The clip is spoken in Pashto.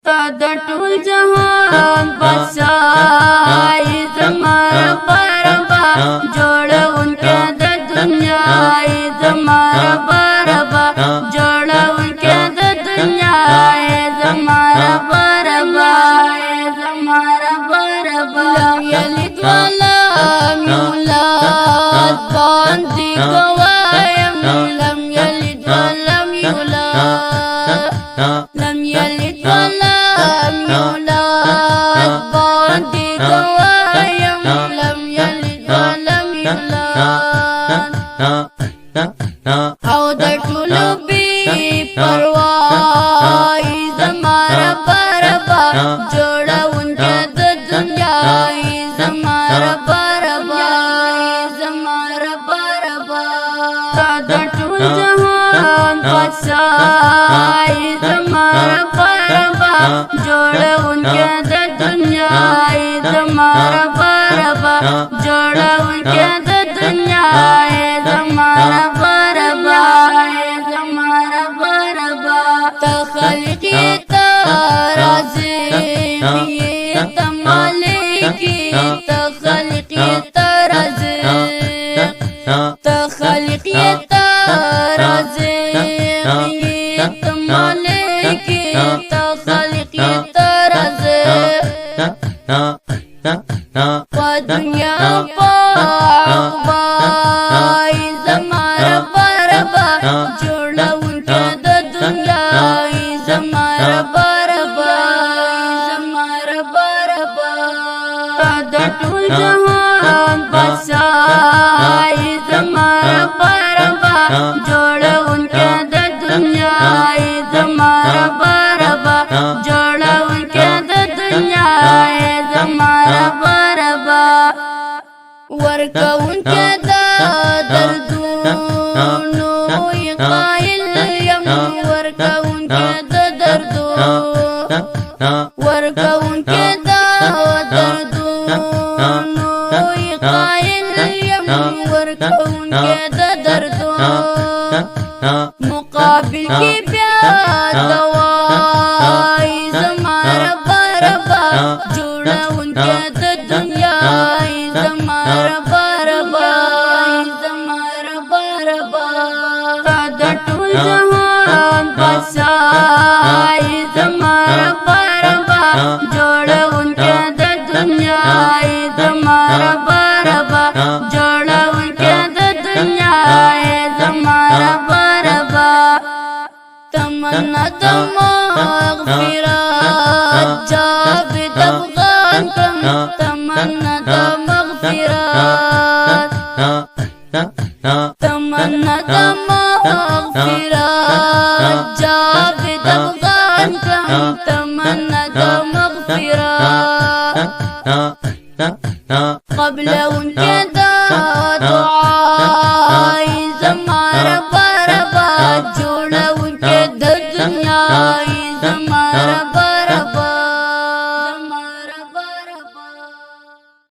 تا د ټول جهان بادشاہ زما رب ربا جوړونکی د دنیا زما رب ربا جوړونکی د دنیا زما رب ربا زما رب ربا یلید والا میولاد باندې گوایم لم یلید ولم یولاد لم یلد ولم یولد باندې گوایم لم یلد ولم یولد او د ټولو بې پروا زما رب ربا جوړونکی د دنیا زما رب ربا زما رب ربا تا د ټول جهان بادشاہ زما رب ربا جوړونکی د دنیا زما رب ربا جوړونکی د دنیا زما رب ربا زما رب ربا ته خالق ته رازق ته مالک ته خالق ته رازق ته خالق ته رازق ته مالک ته خالق ته رازق په دنیا په عقبای زما رب ربا جوړونکی د دنیا زما رب ربا زما رب ربا د ټول جهان بادشاہ زما رب ربا جوړونکی د دنیا زما رب ربا جوړونکی د دنیا زما رب ربا ورکوونکی د دردونو قائل یم ورکوونکی د دردونو ورکوونکی د دردونو قائل یم ورکوونکی د دردونو مقابل کی بیا دوای زما رب ربا جوړونکی د دنیا زما رب ربا زما رب ربا تا د ټول جهان بادشاہ زما رب ربا جوړونکی د دنیا زما رب ربا جوړونکی د دنیا زما رب ربا تمنا د مغفرت جاوید افغان کم تمنا د مغفرت تمنا د مغفرت جاوید افغان کم تمنا د مغفرت قبل انکی د دعای زما رب